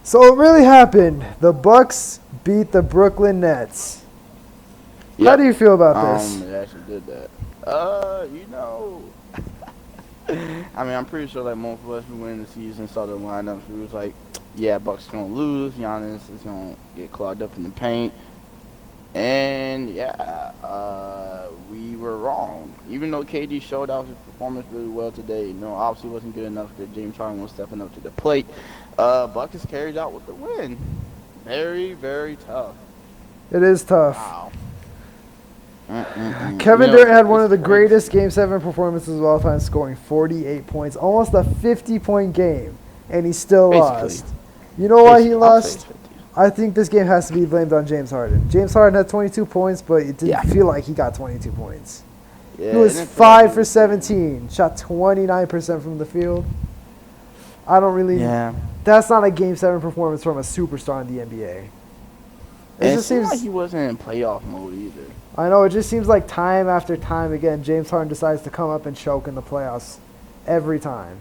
So it really happened. The Bucks beat the Brooklyn Nets. How do Yep. you feel about this? They actually did that. You know, I mean, I'm pretty sure like most of us who went in the season saw the lineups. We was like, yeah, Bucks gonna lose. Giannis is gonna get clogged up in the paint. And yeah, we were wrong. Even though KD showed off his performance really well today, obviously wasn't good enough because James Harden was stepping up to the plate. Bucks carried out with the win. Very, very tough. It is tough. Wow. Mm-mm-mm. Kevin Durant had one It's of the crazy. greatest Game 7 performances of all time, scoring 48 points, almost a 50-point game, and he still Basically. lost. You know why he Basically, I'll say it's lost? 50. I think this game has to be blamed on James Harden. James Harden had 22 points, but it didn't Yeah. feel like he got 22 points. Yeah, He it was didn't feel like 5 he for was 17, shot 29% from the field. I don't really. Yeah. That's not a Game 7 performance from a superstar in the NBA. It And it just seemed seems. like he wasn't in playoff mode either. I know, it just seems like time after time again, James Harden decides to come up and choke in the playoffs every time.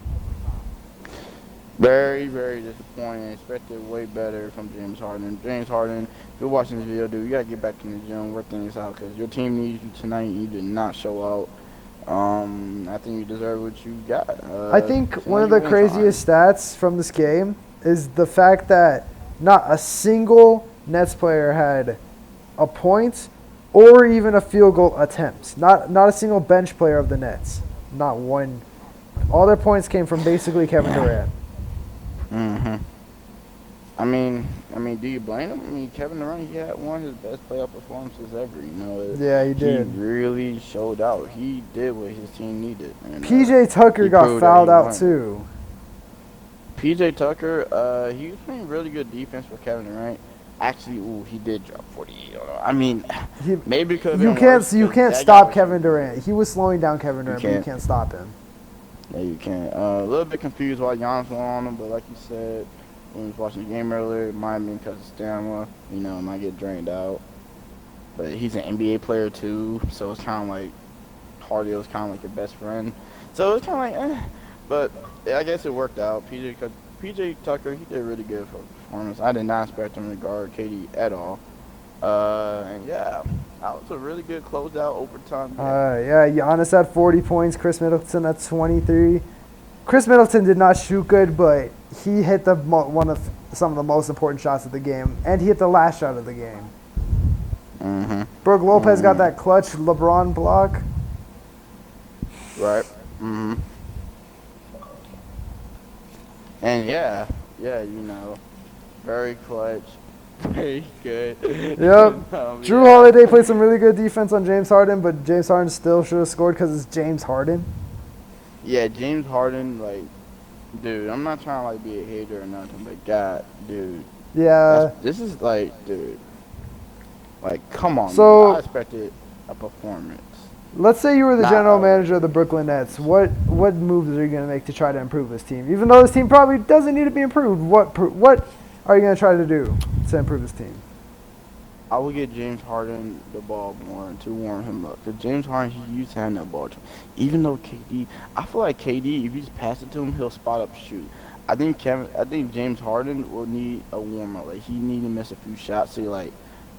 Very, very disappointing. Expected way better from James Harden. James Harden, if you're watching this video, dude, you gotta get back in the gym, work things out, because your team needs you tonight. You did not show out. I think you deserve what you got. I think one of tonight the you went craziest stats from this game is the fact that not a single Nets player had a point or even a field goal attempt. Not a single bench player of the Nets. Not one. All their points came from basically Kevin Durant. Mm-hmm. I mean, do you blame him? I mean, Kevin Durant, he had one of his best playoff performances ever. Yeah, he did. He really showed out. He did what his team needed. And, PJ Tucker he got proved that fouled he out won. too. PJ Tucker, he was playing really good defense for Kevin Durant. Actually, he did drop 48 on him. I mean, He, maybe it could have you been can't worse, you 'cause can't that guy stop was- Kevin Durant. He was slowing down Kevin Durant, but you can't. can't stop him. Yeah, you can't. A little bit confused why Giannis went on him, but like you said, when we was watching the game earlier, it might have been because of stamina. It might get drained out. But he's an NBA player too, so it's kind of like Cardio's kind of like your best friend. So it's kind of like, But I guess it worked out. PJ Tucker, he did really good for performance. I did not expect him to guard KD at all. And yeah, that was a really good closeout overtime game. Yeah, Giannis had 40 points. Chris Middleton had 23. Chris Middleton did not shoot good, but he hit some of the most important shots of the game, and he hit the last shot of the game. Mm-hmm. Brook Lopez got that clutch LeBron block. Right. Mm-hmm. And yeah, very clutch, very good. Yep. Drew Holiday played some really good defense on James Harden, but James Harden still should have scored because it's James Harden. Yeah, James Harden, like, dude, I'm not trying to like be a hater or nothing, but God, dude, Yeah. this is like, dude, like, come on, So- man. I expected a performance. Let's say you were the Nah, general manager of the Brooklyn Nets. What moves are you going to make to try to improve this team? Even though this team probably doesn't need to be improved, what are you going to try to do to improve this team? I would get James Harden the ball more to warm him up. Because James Harden, he used to have that ball. Even though KD, I feel like KD, if you just pass it to him, he'll spot up shoot. I think James Harden will need a warm up. Like, he need to miss a few shots to like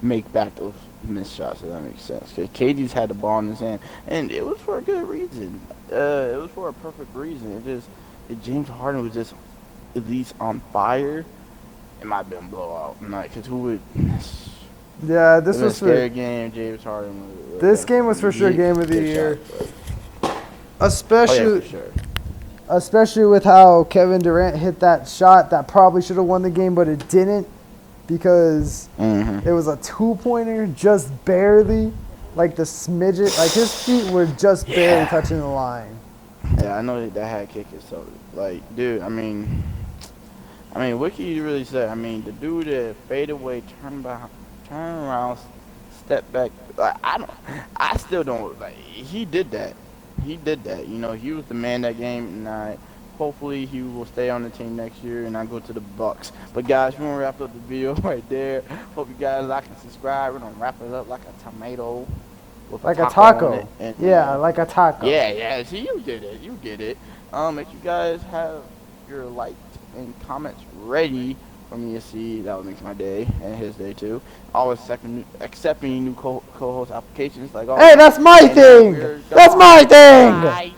make back those missed shots. If that makes sense. Because KD's had the ball in his hand, and it was for a good reason. It was for a perfect reason. If James Harden was just at least on fire, it might have been a blowout. Because who would? Yeah, this It was was a for scary game. James Harden. this game was for sure game of the Good year, shot, but- Oh especially yeah, for sure. especially with how Kevin Durant hit that shot that probably should have won the game, but it didn't because Mm-hmm. it was a 2-pointer, just barely, like the smidget, like his feet were just barely touching the line. Yeah, I know that had kickers. So, like, dude, I mean, what can you really say? I mean, the dude that fade away, turn around, step back. Like, I still don't like. He did that. He was the man that game, and hopefully he will stay on the team next year and not go to the Bucks. But guys, we're gonna wrap up the video right there. Hope you guys like and subscribe. We're gonna wrap it up like a tomato. With Like a on taco. it, and, Yeah, like a taco. Yeah. See, you get it. If you guys have your likes and comments ready, for me to see. That would make my day and his day too. Always accepting new co-host applications like, oh, Hey, that's my and thing. we're That's my thing. Bye.